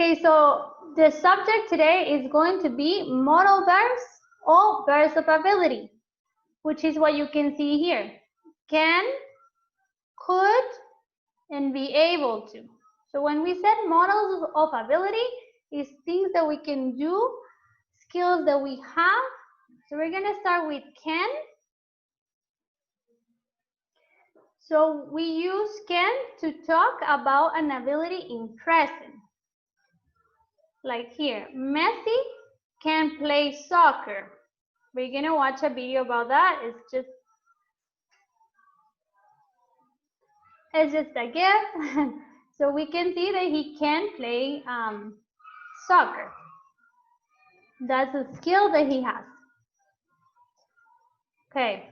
Okay, so the subject today is going to be modal verbs or verbs of ability, which is what you can see here. Can, could, and be able to. So when we said modals of ability, is things that we can do, skills that we have. So we're going to start with can. So we use can to talk about an ability in present. Like here, Messi can play soccer. We're going to watch a video about that. It's just a gift. So we can see that he can play soccer. That's a skill that he has. Okay.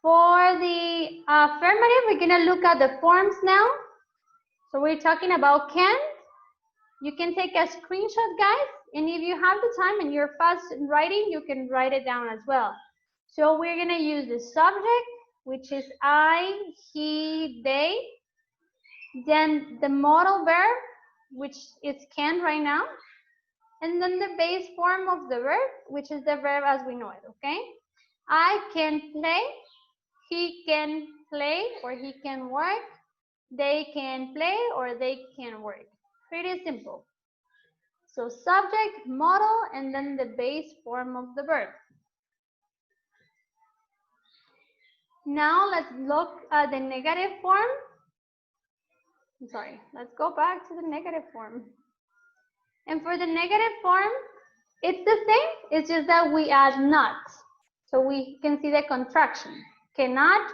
For the affirmative, we're going to look at the forms now. So we're talking about can. You can take a screenshot, guys. And if you have the time and you're fast in writing, you can write it down as well. So we're going to use the subject, which is I, he, they. Then the modal verb, which is can right now. And then the base form of the verb, which is the verb as we know it, okay? I can play, he can play, or he can work. They can play, or they can work. Pretty simple. So subject, modal, and then the base form of the verb. Now let's look at the negative form. I'm sorry, let's go back to the negative form. And for the negative form, it's the same, it's just that we add not. So we can see the contraction. Cannot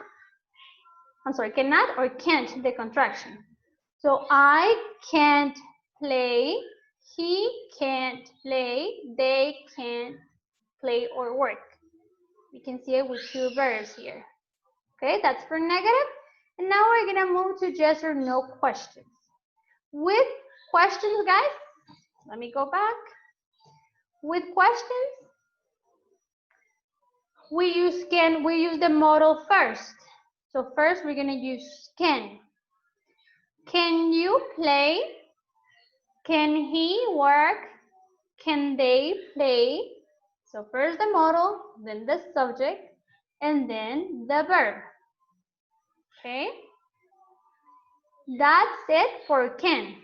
or can't, the contraction. So I can't play, he can't play, they can't play or work. You can see it with two verbs here. Okay, that's for negative. And now we're gonna move to yes or no questions. With questions, guys, let me go back. With questions, we use the modal first. So first we're gonna use can. Can you play? Can he work? Can they play? So first the modal, then the subject, and then the verb. Okay? That's it for can.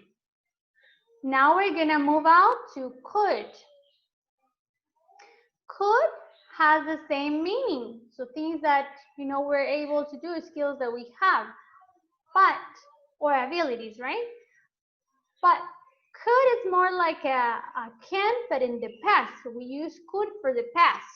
Now we're gonna move out to could. Could has the same meaning. So things that, we're able to do, skills that we have. But, or abilities, right? But could is more like a can, but in the past. So we use could for the past.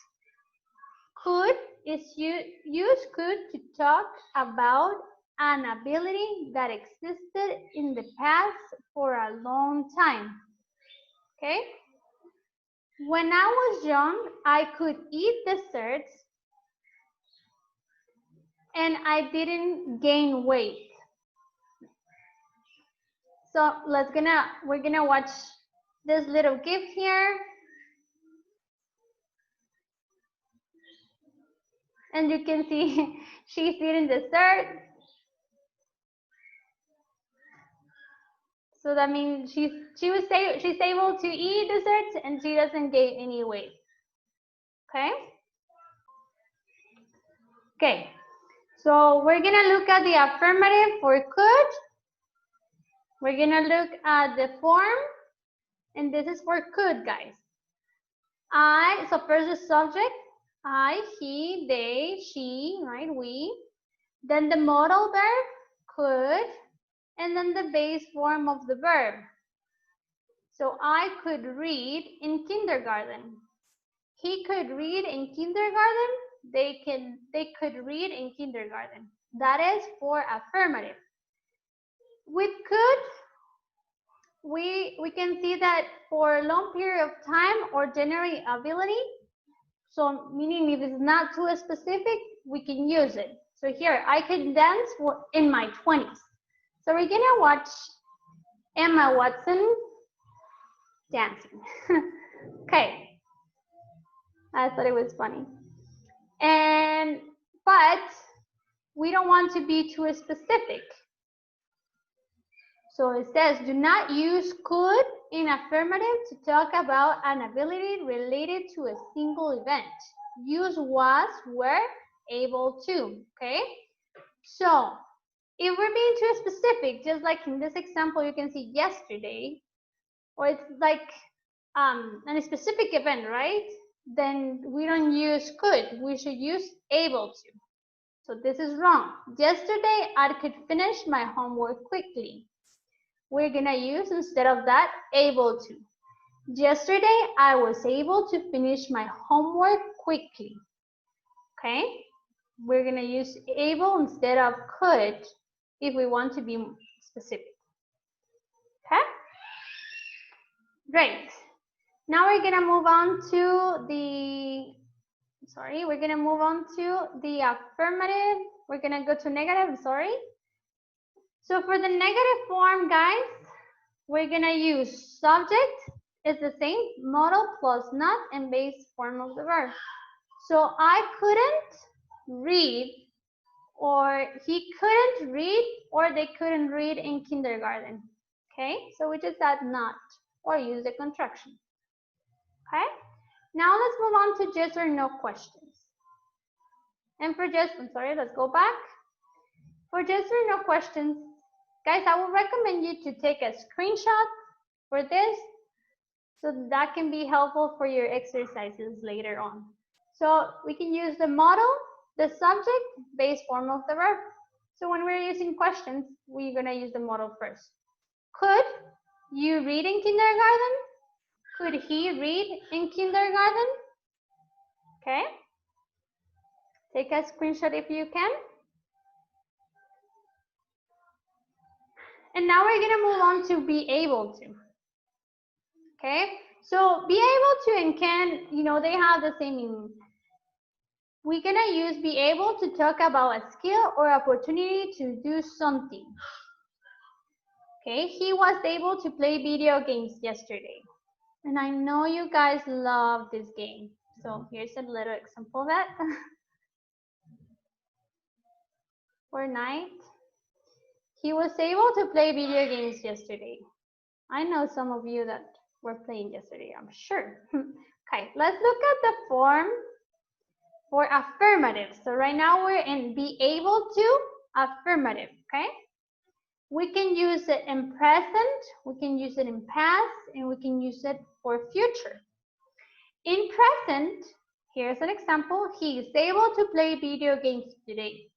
Could is use could to talk about an ability that existed in the past for a long time. Okay? When I was young, I could eat desserts and I didn't gain weight. So we're gonna watch this little gift here. And you can see she's eating dessert. So that means she's able to eat desserts and she doesn't gain any weight. Okay? Okay. So we're gonna look at the affirmative for could. We're gonna look at the form, and this is for could, guys. So first the subject, I, he, they, she, right, we. Then the modal verb, could, and then the base form of the verb. So I could read in kindergarten. He could read in kindergarten. They could read in kindergarten. That is for affirmative. With could, we can see that for a long period of time or generate ability. So meaning if it's not too specific, we can use it. So here, I could dance in my 20s. So we're gonna watch Emma Watson dancing. Okay, I thought it was funny. But we don't want to be too specific. So it says, do not use could in affirmative to talk about an ability related to a single event. Use was, were, able to, okay? So if we're being too specific, just like in this example, you can see yesterday, or it's like a specific event, right? Then we don't use could, we should use able to. So this is wrong. Yesterday, I could finish my homework quickly. We're gonna use, instead of that, able to. Yesterday, I was able to finish my homework quickly. Okay? We're gonna use able instead of could if we want to be specific. Okay? Great. Now we're gonna move on to the, we're gonna move on to the affirmative. We're gonna go to negative, So for the negative form, guys, we're gonna use subject is the same, modal plus not, and base form of the verb. So I couldn't read, or he couldn't read, or they couldn't read in kindergarten. Okay, so we just add not, or use the contraction. Okay, now let's move on to yes or no questions. And for just, let's go back. For yes or no questions, guys, I would recommend you to take a screenshot for this, so that can be helpful for your exercises later on. So we can use the modal, the subject, base form of the verb. So when we're using questions, we're gonna use the modal first. Could you read in kindergarten? Could he read in kindergarten? Okay. Take a screenshot if you can. And now we're gonna move on to be able to. Okay, so be able to and can, they have the same meaning. We're gonna use be able to talk about a skill or opportunity to do something. Okay, he was able to play video games yesterday. And I know you guys love this game. So here's a little example of that. Fortnite. He was able to play video games yesterday. I know some of you that were playing yesterday, I'm sure. Okay, let's look at the form for affirmative. So right now we're in be able to affirmative, okay? We can use it in present, we can use it in past, and we can use it for future. In present, here's an example. He is able to play video games today.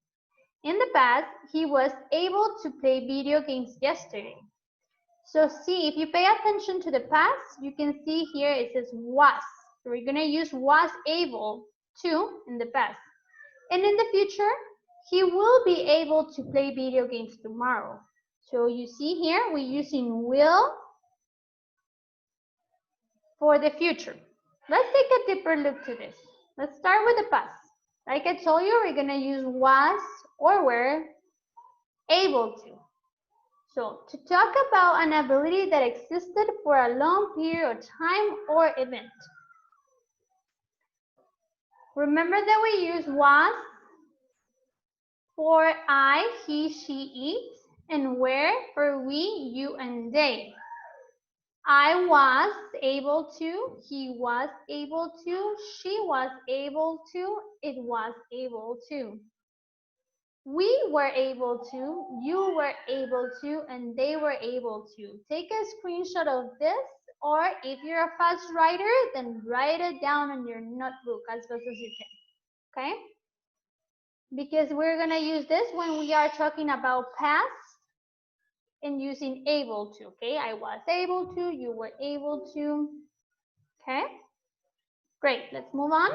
In the past, he was able to play video games yesterday. So see, if you pay attention to the past, you can see here it says was. So we're gonna use was able to in the past. And in the future, he will be able to play video games tomorrow. So you see here, we're using will for the future. Let's take a deeper look to this. Let's start with the past. Like I told you, we're gonna use was or were able to. So to talk about an ability that existed for a long period of time or event. Remember that we use was for I, he, she, it, and were for we, you, and they. I was able to, he was able to, she was able to, it was able to. We were able to, you were able to, and they were able to. Take a screenshot of this, or if you're a fast writer, then write it down in your notebook as fast as you can, okay? Because we're gonna use this when we are talking about past and using able to, okay? I was able to, you were able to, okay? Great, let's move on.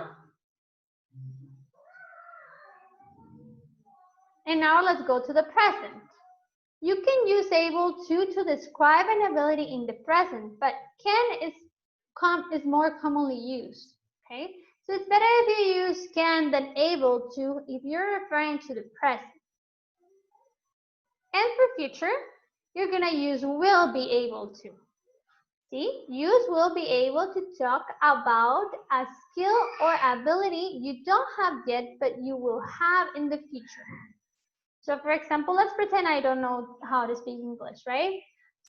And now let's go to the present. You can use able to describe an ability in the present, but can is more commonly used, okay? So it's better if you use can than able to if you're referring to the present. And for future, you're gonna use will be able to. See, use will be able to talk about a skill or ability you don't have yet, but you will have in the future. So for example, let's pretend I don't know how to speak English, right?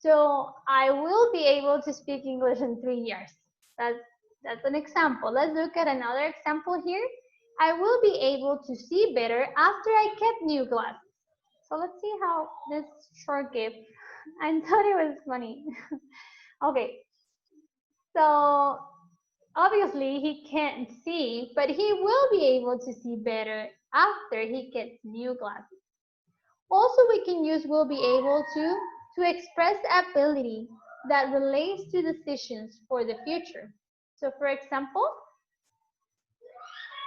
So I will be able to speak English in 3 years. That's an example. Let's look at another example here. I will be able to see better after I get new glasses. So let's see how this short gift. I thought it was funny. Okay, so obviously he can't see, but he will be able to see better after he gets new glasses. Also, we can use will be able to express ability that relates to decisions for the future. So for example,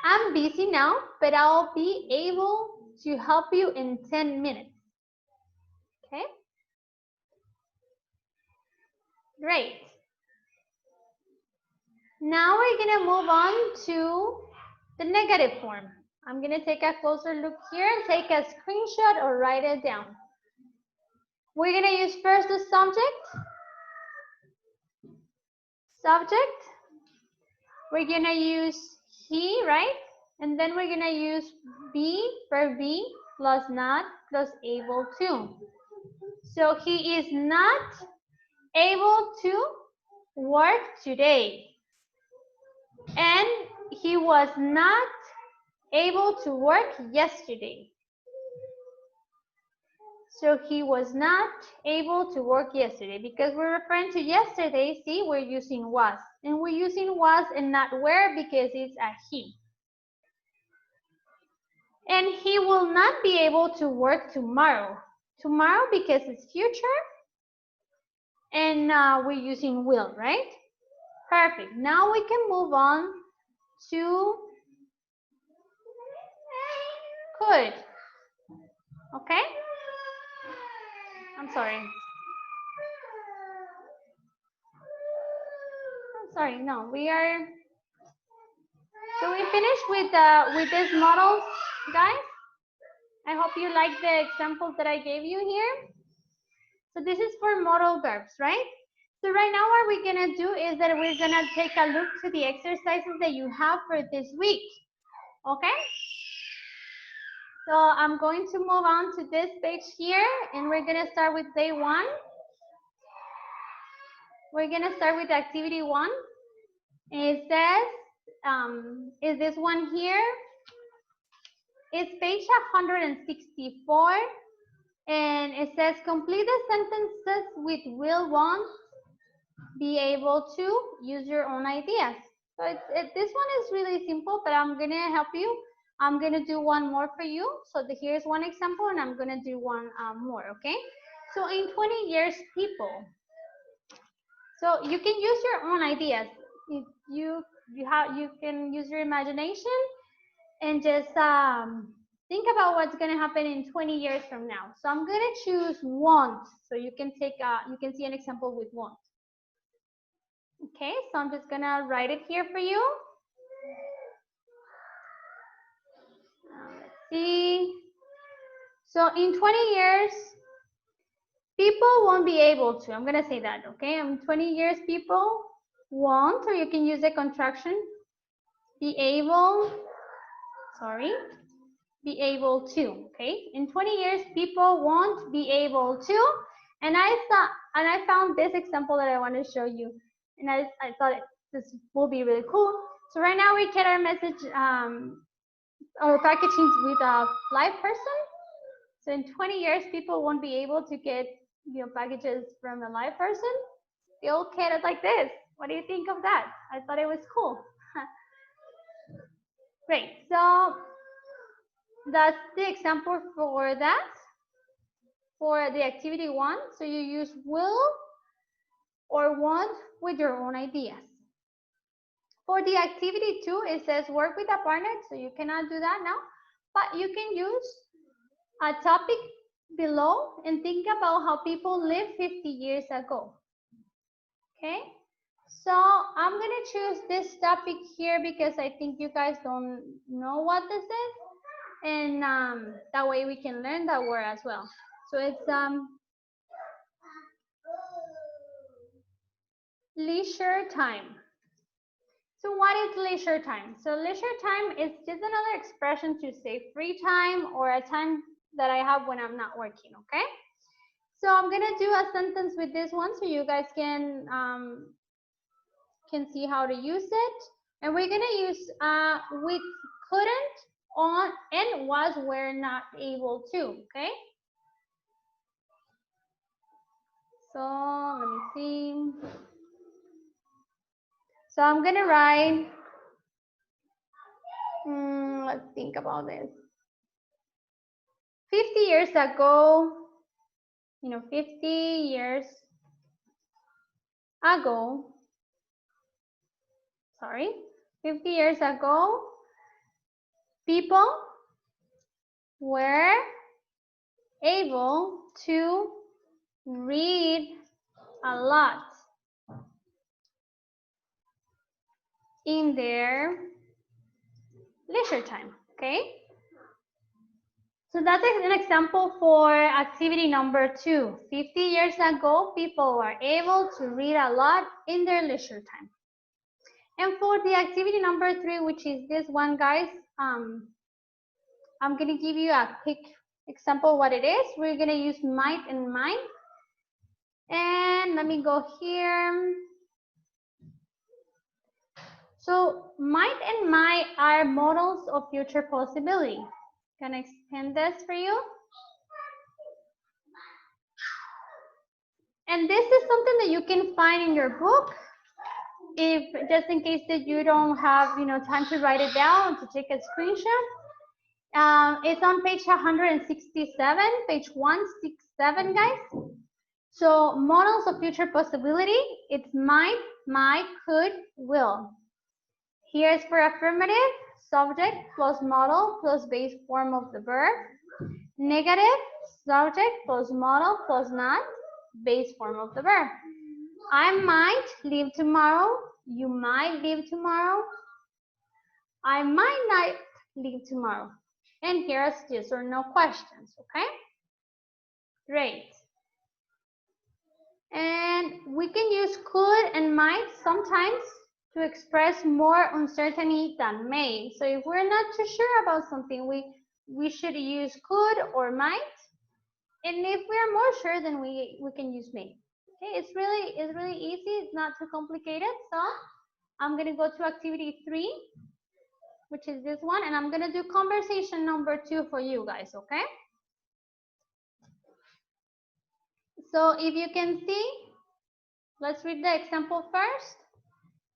I'm busy now, but I'll be able to help you in 10 minutes. Okay? Great. Now we're going to move on to the negative form. I'm going to take a closer look here and take a screenshot or write it down. We're going to use first the subject. Subject. We're going to use he, right? And then we're going to use be, verb be, plus not, plus able to. So he is not able to work today. And he was not able to work yesterday. So he was not able to work yesterday because we're referring to yesterday. See, we're using was. And we're using was and not were because it's a he. And he will not be able to work tomorrow. Tomorrow because it's future. And we're using will, right? Perfect. Now we can move on to could. Okay? I'm sorry. I'm sorry. No, we are. So we finished with this models, guys. I hope you like the examples that I gave you here. So this is for modal verbs, right? So right now what we're gonna do is that we're gonna take a look to the exercises that you have for this week. Okay? So I'm going to move on to this page here and we're gonna start with day 1. We're gonna start with activity 1. It says, is this one here? It's page 164. And it says complete the sentences with will, want, be able to, use your own ideas. So this one is really simple, but I'm going to help you. I'm going to do one more for you. So here's one example, and I'm going to do one more, okay? So in 20 years, people. So you can use your own ideas. If you can use your imagination and just think about what's going to happen in 20 years from now. So I'm going to choose want. So you can see an example with want. Okay, so I'm just going to write it here for you. Let's see. So in 20 years, people won't be able to. I'm going to say that, okay? In 20 years, people won't, or you can use a contraction, be able to, okay? In 20 years, people won't be able to. And I found this example that I want to show you. And I thought this will be really cool. So right now we get our message, our packaging with a live person. So in 20 years, people won't be able to get packages from a live person. They'll get it like this. What do you think of that? I thought it was cool. Great. So that's the example for that, for the activity 1. So you use will or want with your own ideas. For the activity 2, it says work with a partner, so you cannot do that now, but you can use a topic below and think about how people lived 50 years ago. Okay, so I'm going to choose this topic here because I think you guys don't know what this is. And that way we can learn that word as well. So it's leisure time. So what is leisure time? So leisure time is just another expression to say free time or a time that I have when I'm not working, okay? So I'm gonna do a sentence with this one so you guys can see how to use it. And we're gonna use with couldn't, on, and was, were not able to, okay? So let me see. So I'm gonna write, let's think about this. 50 years ago, 50 years ago, 50 years ago, people were able to read a lot in their leisure time, okay? So that's an example for activity number 2. 50 years ago, people were able to read a lot in their leisure time. And for the activity number 3, which is this one, guys, I'm going to give you a quick example what it is. We're going to use might and might. And let me go here. So might and might are models of future possibility. Can I expand this for you? And this is something that you can find in your book, if just in case that you don't have time to write it down, to take a screenshot. It's on page 167, page 167, guys. So models of future possibility, it's might, could, will. Here's for affirmative, subject plus model plus base form of the verb. Negative, subject plus model plus not, base form of the verb. I might leave tomorrow. You might leave tomorrow. I might not leave tomorrow. And here's yes or no questions, okay? Great. And we can use could and might sometimes to express more uncertainty than may. So if we're not too sure about something, we should use could or might. And if we're more sure, then we can use may. Okay, it's really easy. It's not too complicated. So I'm gonna go to activity 3, which is this one, and I'm gonna do conversation number 2 for you guys. Okay. So if you can see, let's read the example first.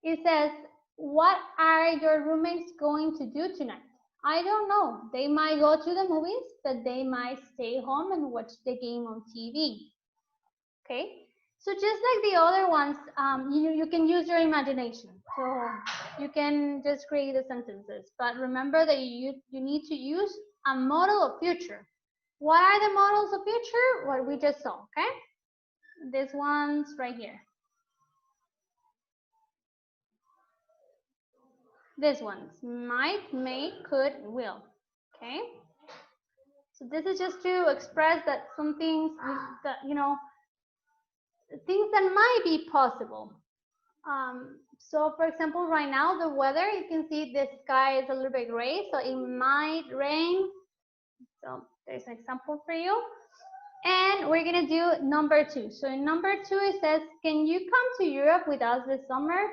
It says, what are your roommates going to do tonight? I don't know. They might go to the movies, but they might stay home and watch the game on TV. Okay. So just like the other ones, you can use your imagination. So you can just create the sentences. But remember that you need to use a model of future. What are the models of future? What we just saw, okay? This one's right here. This one's might, may, could, will, okay? So this is just to express that some things that, things that might be possible. So for example, right now, the weather, you can see the sky is a little bit gray, so it might rain. So there's an example for you. And we're gonna do number 2. So in number 2, it says, can you come to Europe with us this summer?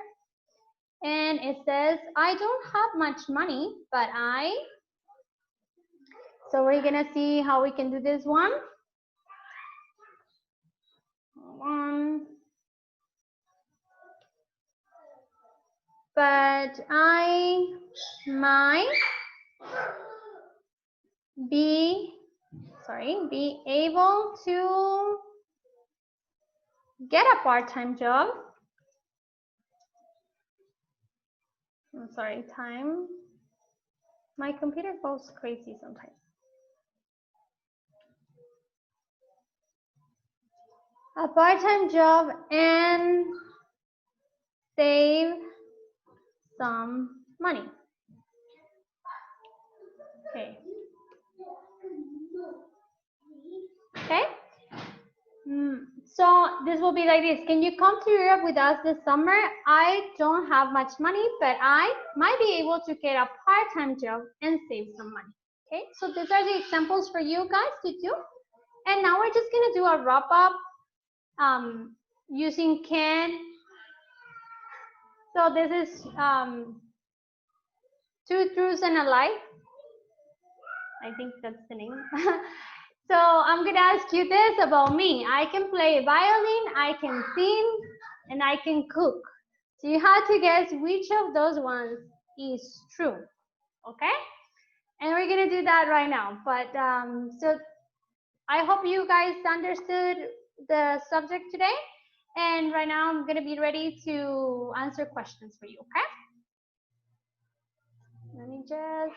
And it says, I don't have much money, but so we're gonna see how we can do this one. But I might be able to get a part-time job. I'm sorry, time. My computer goes crazy sometimes. A part-time job and save some money. Okay. Okay. So this will be like this. Can you come to Europe with us this summer? I don't have much money, but I might be able to get a part-time job and save some money. Okay. So these are the examples for you guys to do. And now we're just gonna do a wrap up using can. So this is two truths and a lie. I think that's the name. So I'm gonna ask you this about me. I can play violin, I can sing, and I can cook. So you have to guess which of those ones is true, okay? And we're gonna do that right now. But so I hope you guys understood the subject today. And right now I'm gonna be ready to answer questions for you, okay? Let me just